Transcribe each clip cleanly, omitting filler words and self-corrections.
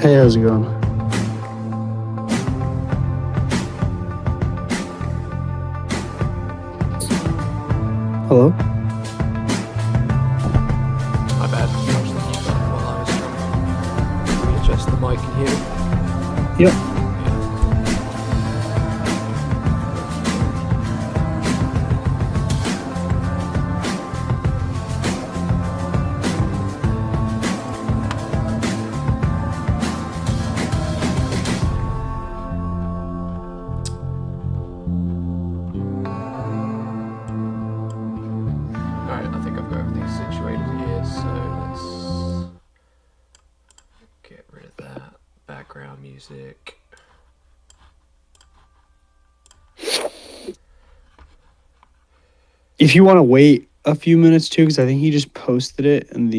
Hey, how's it going? Hello? My bad. I was thinking about it while I was trying to readjust the mic in here. Yep. Alright, I think I've got everything situated here, so let's get rid of that background music. If you want to wait a few minutes too, because I think he just posted it in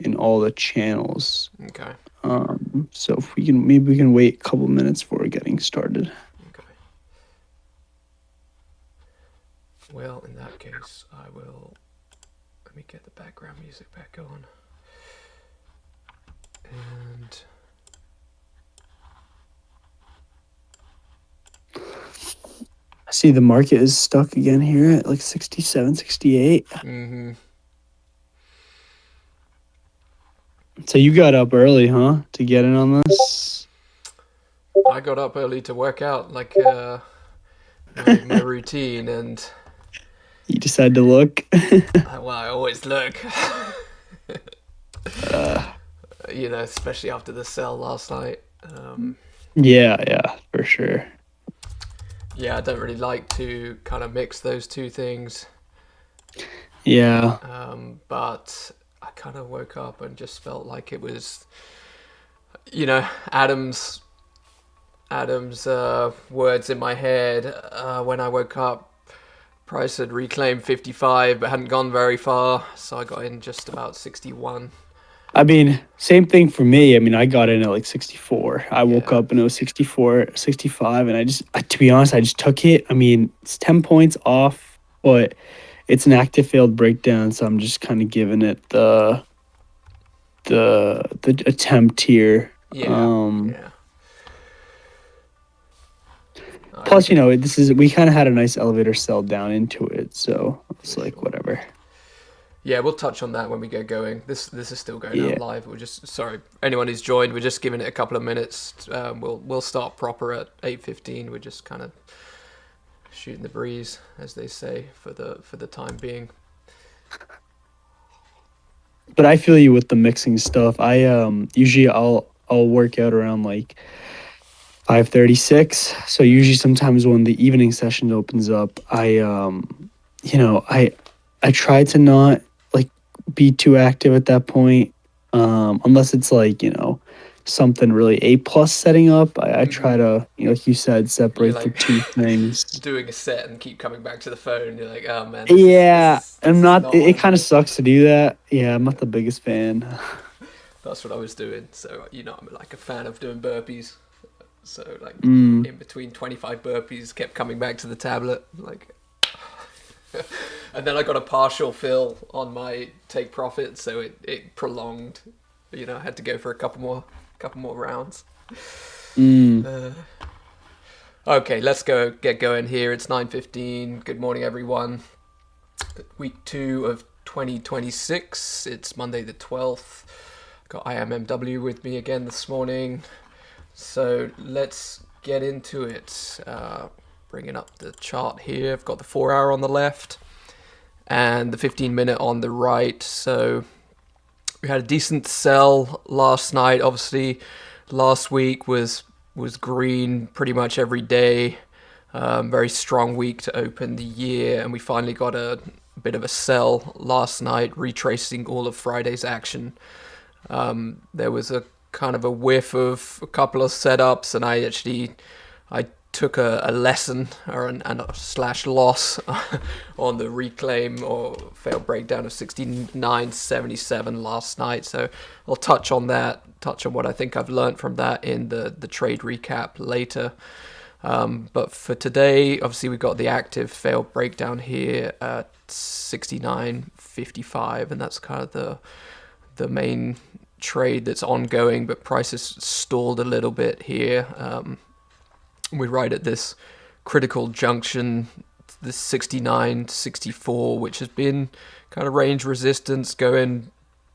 in all the channels. Okay, So if we can, maybe we can wait a couple minutes before getting started. okay. Well, in that case, I will. Let me get the background music back on. And I see the market is stuck again here at like 67, 68. So you got up early, huh, to get in on this? I got up early to work out, like my routine, and You decided to look. well, I always look. Especially after the sell last night. Yeah, for sure. Yeah, I don't really like to kind of mix those two things. Yeah. But I kind of woke up and just felt like it was, Adam's words in my head when I woke up. Price had reclaimed 55 but hadn't gone very far, so I got in just about 61. I mean, same thing for me. I mean, I got in at like 64. I woke Yeah. up and it was 64, 65, and to be honest, I just took it. I mean, it's 10 points off, but it's an active failed breakdown, so I'm just kind of giving it the attempt here. Yeah. Plus, we kind of had a nice elevator sell down into it, so it's like whatever. Yeah, we'll touch on that when we get going. This is still going Yeah. out live. We're just sorry anyone who's joined. We're just giving it a couple of minutes. We'll start proper at 8:15. We're just kind of shooting the breeze, as they say, for the time being. But I feel you with the mixing stuff. I usually I'll work out around like 5:36. So usually sometimes when the evening session opens up, I try to not like be too active at that point. Unless it's like, something really A plus setting up. I try to, like you said, You're separate the like two things. doing a set and keep coming back to the phone. You're like, oh man, Yeah, I'm this is not not it, what it I'm kind of doing. sucks to do that. Yeah, I'm not the biggest fan. That's what I was doing. So I'm like a fan of doing burpees. So like Mm. in between 25 burpees, kept coming back to the tablet, like. And then I got a partial fill on my take profit, so it prolonged. I had to go for a couple more rounds. Okay, let's get going here. It's 9:15. Good morning, everyone. Week 2 of 2026. It's Monday the 12th. Got IMMW with me again this morning. So let's get into it. Bringing up the chart here. I've got the 4-hour on the left and the 15-minute on the right. So we had a decent sell last night. Obviously, last week was green pretty much every day. Very strong week to open the year, and we finally got a bit of a sell last night, retracing all of Friday's action. There was a kind of a whiff of a couple of setups, and I took a lesson and a slash loss on the reclaim or failed breakdown of 69.77 last night. So I'll touch on what I think I've learned from that in the trade recap later. But for today, obviously we've got the active failed breakdown here at 69.55, and that's kind of the main trade that's ongoing, but prices stalled a little bit here. We're right at this critical junction, this 69 to 64, which has been kind of range resistance going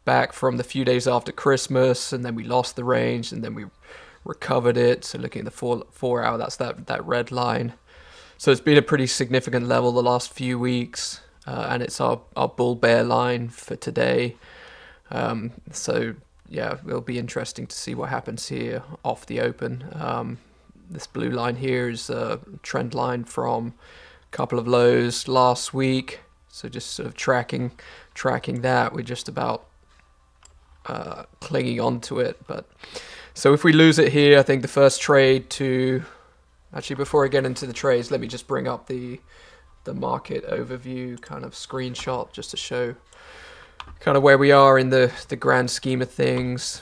back from the few days after Christmas, and then we lost the range, and then we recovered it. So looking at the 4 hour, that's that red line. So it's been a pretty significant level the last few weeks, and it's our bull bear line for today. So yeah, it'll be interesting to see what happens here off the open. This blue line here is a trend line from a couple of lows last week. So just sort of tracking that. We're just about clinging onto it. But so if we lose it here, I think the first trade to... Actually, before I get into the trades, let me just bring up the market overview kind of screenshot just to show kind of where we are in the grand scheme of things.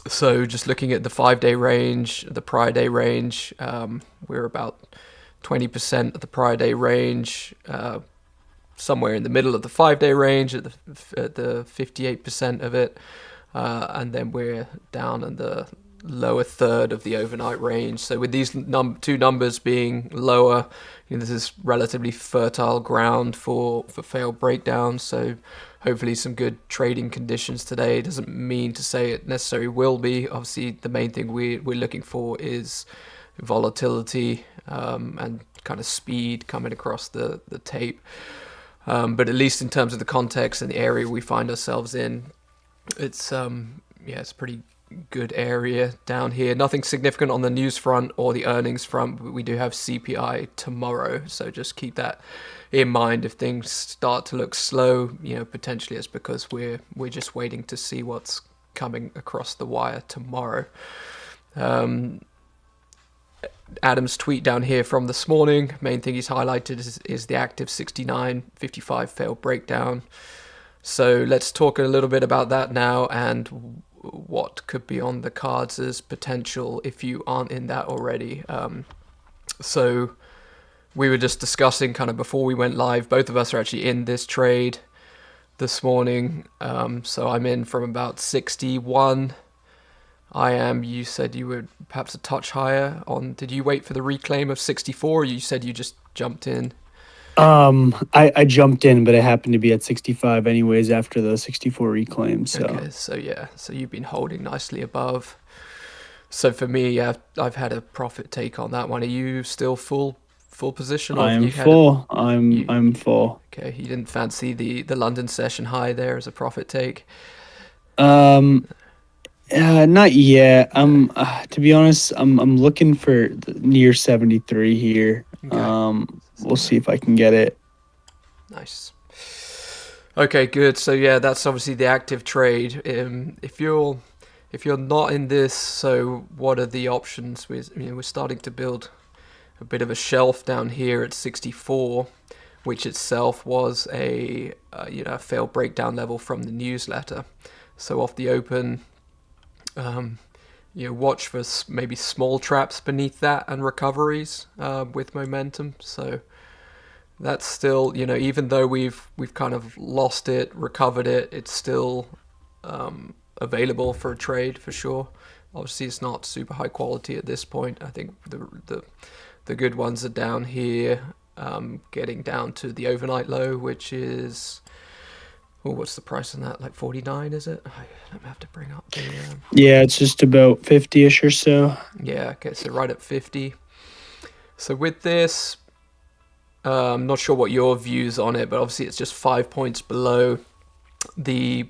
So just looking at the 5-day range, the prior day range, we're about 20% of the prior day range, somewhere in the middle of the 5-day range at the 58% of it, and then we're down in the lower third of the overnight range. So with these two numbers being lower, this is relatively fertile ground for failed breakdowns. So hopefully some good trading conditions today. Doesn't mean to say it necessarily will be. Obviously, the main thing we're looking for is volatility and kind of speed coming across the tape. But at least in terms of the context and the area we find ourselves in, it's it's a pretty good area down here. Nothing significant on the news front or the earnings front, but we do have CPI tomorrow, so just keep that in mind. If things start to look slow, potentially it's because we're just waiting to see what's coming across the wire tomorrow. Adam's tweet down here from this morning, main thing he's highlighted is the active 69.55 failed breakdown. So let's talk a little bit about that now and what could be on the cards as potential if you aren't in that already. So we were just discussing kind of before we went live, both of us are actually in this trade this morning. So I'm in from about 61. You said you were perhaps a touch higher on. Did you wait for the reclaim of 64, or you said you just jumped in? I jumped in, but it happened to be at 65 anyways after the 64 reclaim. So okay, so you've been holding nicely above. So for me, I've had a profit take on that one. Are you still full position? I'm full. I'm full. Okay, you didn't fancy the London session high there as a profit take? Not yet. To be honest, I'm looking for near 73 here. Okay. We'll see if I can get it. Nice. Okay, good. So yeah, that's obviously the active trade. If you're not in this, so what are the options? We're starting to build a bit of a shelf down here at 64, which itself was a failed breakdown level from the newsletter. So off the open, watch for maybe small traps beneath that and recoveries with momentum. So that's still, even though we've kind of lost it, recovered it, it's still available for a trade for sure. Obviously, it's not super high quality at this point. I think the good ones are down here, getting down to the overnight low, which is... Oh, what's the price on that? Like 49, is it? I have to bring up the... Yeah, it's just about 50-ish or so. Yeah, okay, so right at 50. So with this, I'm not sure what your views on it, but obviously it's just 5 points below the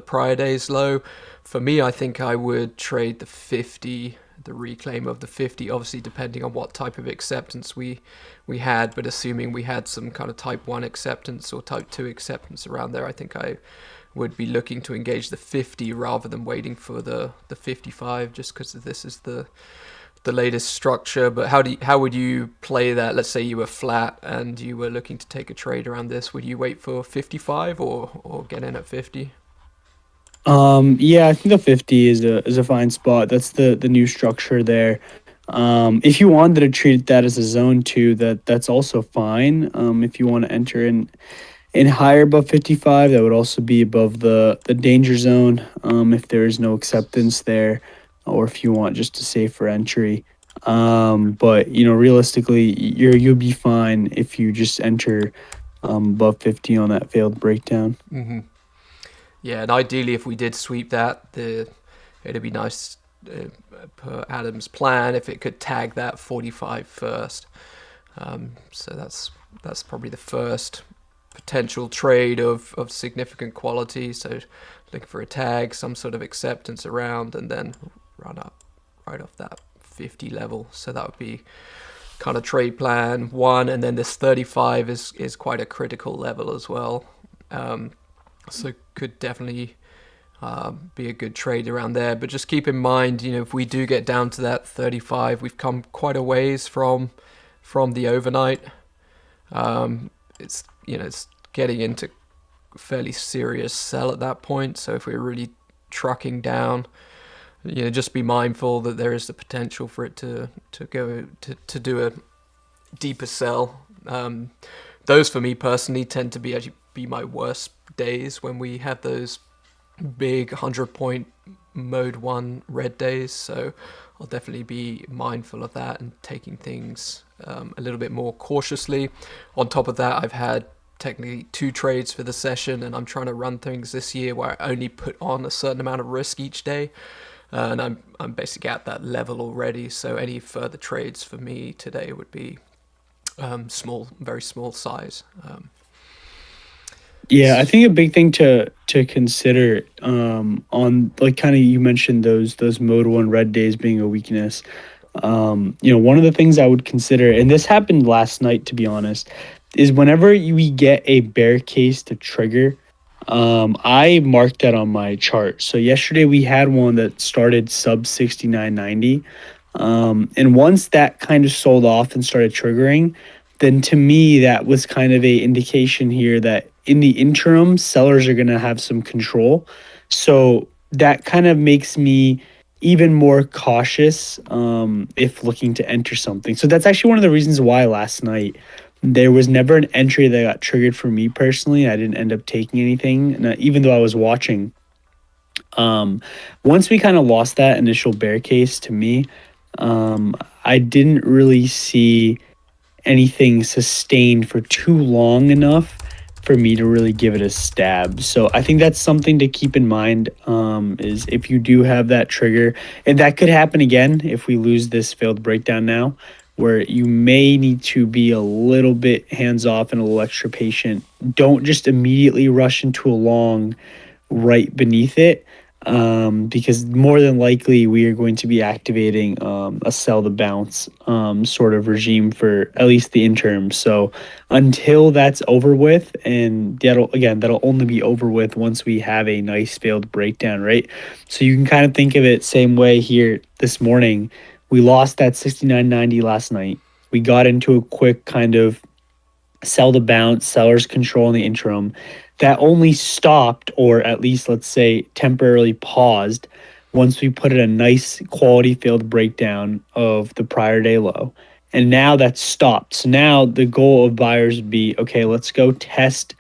prior day's low. For me, I think I would trade the 50, the reclaim of the 50, obviously depending on what type of acceptance we had, but assuming we had some kind of type 1 acceptance or type 2 acceptance around there, I think I would be looking to engage the 50 rather than waiting for the 55, just because this is the latest structure. But how would you play that? Let's say you were flat and you were looking to take a trade around this. Would you wait for 55 or get in at 50? Yeah, I think the 50 is a fine spot. That's the new structure there. If you wanted to treat that as a zone 2, that's also fine. If you want to enter in and higher above 55, that would also be above the danger zone, if there is no acceptance there, or if you want just a safer entry. But realistically, you'll be fine if you just enter above 50 on that failed breakdown. Yeah, and ideally, if we did sweep that, it'd be nice, per Adam's plan, if it could tag that 45 first. So that's probably the first potential trade of significant quality. So looking for a tag, some sort of acceptance around, and then run up right off that 50 level. So that would be kind of trade plan one, and then this 35 is quite a critical level as well. So could definitely be a good trade around there. But just keep in mind, if we do get down to that 35, we've come quite a ways from the overnight. It's getting into fairly serious sell at that point. So if we're really trucking down, just be mindful that there is the potential for it to go to do a deeper sell. Those for me personally tend to be my worst days, when we have those big 100-point mode 1 red days. So I'll definitely be mindful of that and taking things a little bit more cautiously. On top of that, I've had technically 2 trades for the session, and I'm trying to run things this year where I only put on a certain amount of risk each day, and I'm basically at that level already. So any further trades for me today would be small, very small size. Yeah, I think a big thing to consider, on, like, kind of, you mentioned those mode 1 red days being a weakness. One of the things I would consider, and this happened last night, to be honest, is whenever we get a bear case to trigger, I marked that on my chart. So yesterday we had one that started sub 69.90. And once that kind of sold off and started triggering, then to me that was kind of a indication here that in the interim, sellers are going to have some control. So that kind of makes me even more cautious, if looking to enter something. So that's actually one of the reasons why last night there was never an entry that got triggered for me personally. I didn't end up taking anything, and even though I was watching. Once we kind of lost that initial bear case, to me, I didn't really see anything sustained for too long enough for me to really give it a stab. So I think that's something to keep in mind, is if you do have that trigger, and that could happen again if we lose this failed breakdown now, where you may need to be a little bit hands off and a little extra patient. Don't just immediately rush into a long right beneath it, because more than likely we are going to be activating a sell the bounce sort of regime for at least the interim. So until that's over with, and that'll only be over with once we have a nice failed breakdown, right? So you can kind of think of it same way here this morning. We lost that 69.90 last night. We got into a quick kind of sell the bounce, sellers control in the interim. That only stopped, or at least let's say temporarily paused, once we put in a nice quality failed breakdown of the prior day low. And now that's stopped. So now the goal of buyers would be, okay, let's go test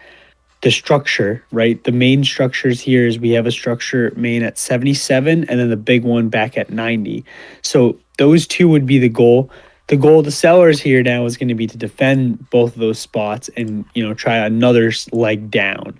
the structure, right? The main structures here is we have a structure main at 77 and then the big one back at 90. So those two would be the goal. The goal of the sellers here now is going to be to defend both of those spots and, try another leg down.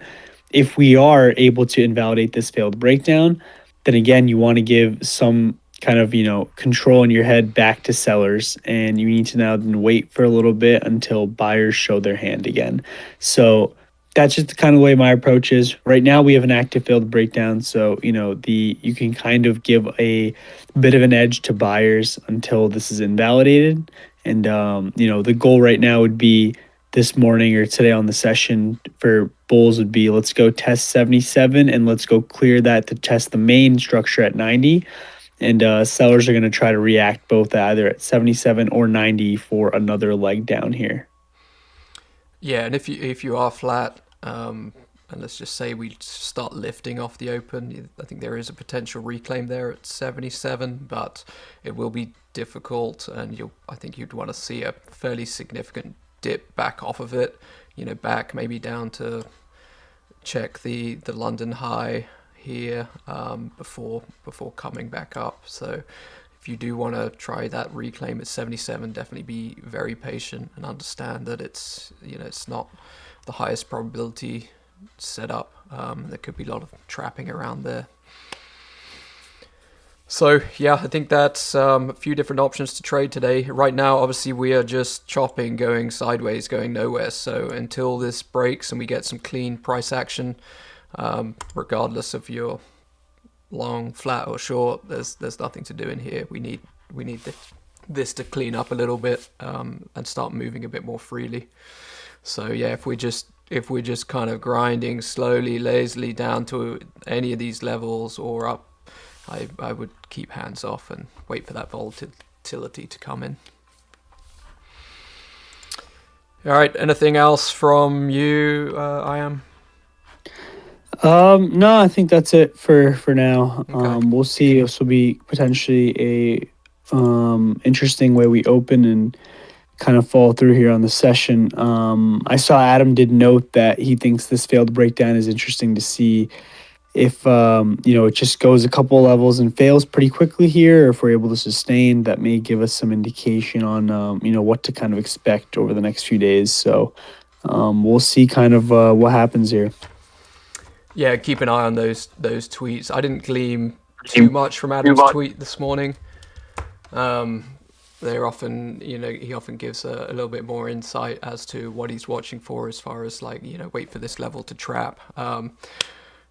If we are able to invalidate this failed breakdown, then again, you want to give some kind of, control in your head back to sellers, and you need to now wait for a little bit until buyers show their hand again. So that's just the kind of way my approach is. Right now we have an active failed breakdown, so you can kind of give a bit of an edge to buyers until this is invalidated. And the goal right now would be this morning or today on the session for bulls would be, let's go test 77 and let's go clear that to test the main structure at 90. And sellers are going to try to react both either at 77 or 90 for another leg down here. Yeah, and if you are flat, and let's just say we start lifting off the open, I think there is a potential reclaim there at 77, but it will be difficult, and I think you'd want to see a fairly significant dip back off of it. back maybe down to check the London high here before coming back up. So if you do want to try that reclaim at 77, definitely be very patient and understand that it's not the highest probability setup. There could be a lot of trapping around there. So yeah, I think that's a few different options to trade today. Right now, obviously, we are just chopping, going sideways, going nowhere. So until this breaks and we get some clean price action, regardless of your long, flat or short, there's nothing to do in here. We need this to clean up a little bit and start moving a bit more freely. So yeah, if we're just kind of grinding slowly, lazily down to any of these levels or up, I would keep hands off and wait for that volatility to come in. All right, anything else from you, I.am? No, I think that's it for now. Okay. We'll see. This will be potentially a interesting way we open and kind of fall through here on the session. I saw Adam did note that he thinks this failed breakdown is interesting to see if it just goes a couple levels and fails pretty quickly here, or if we're able to sustain. That may give us some indication on what to kind of expect over the next few days. So we'll see kind of what happens here. Yeah, keep an eye on those tweets. I didn't glean too much from Adam's tweet this morning. They're often, he often gives a little bit more insight as to what he's watching for, as far as wait for this level to trap.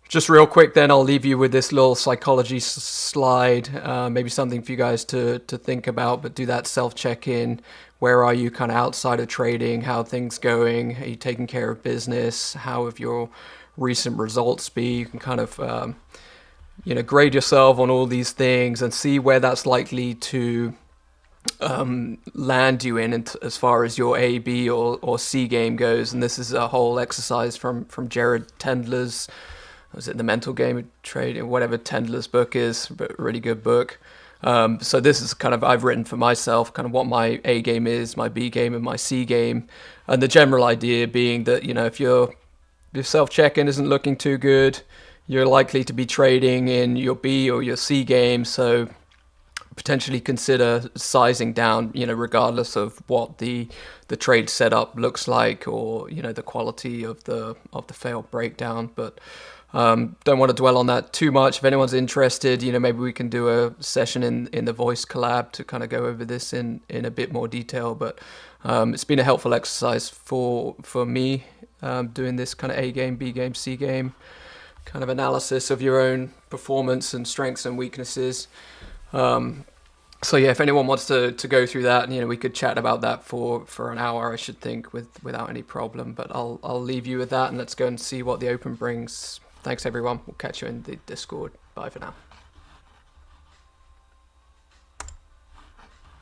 Just real quick, then I'll leave you with this little psychology slide. Maybe something for you guys to think about, but do that self-check-in. Where are you kind of outside of trading? How are things going? Are you taking care of business? How have your recent results been? You can kind of, grade yourself on all these things and see where that's likely to land you in as far as your A, B, or C game goes. And this is a whole exercise from Jared Tendler's, was it The Mental Game of Trading, whatever Tendler's book is, but really good book. So this is kind of, I've written for myself kind of what my A game is, my B game, and my C game. And the general idea being that, if your self-check-in isn't looking too good, you're likely to be trading in your B or your C game. So potentially consider sizing down, regardless of what the trade setup looks like, or the quality of the failed breakdown. But don't want to dwell on that too much. If anyone's interested, maybe we can do a session in the Voice Collab to kind of go over this in a bit more detail. But it's been a helpful exercise for me, doing this kind of A game, B game, C game kind of analysis of your own performance and strengths and weaknesses. So yeah, if anyone wants to go through that, and we could chat about that for an hour, I should think, without any problem. But I'll leave you with that, and let's go and see what the open brings. Thanks everyone. We'll catch you in the Discord. Bye for now.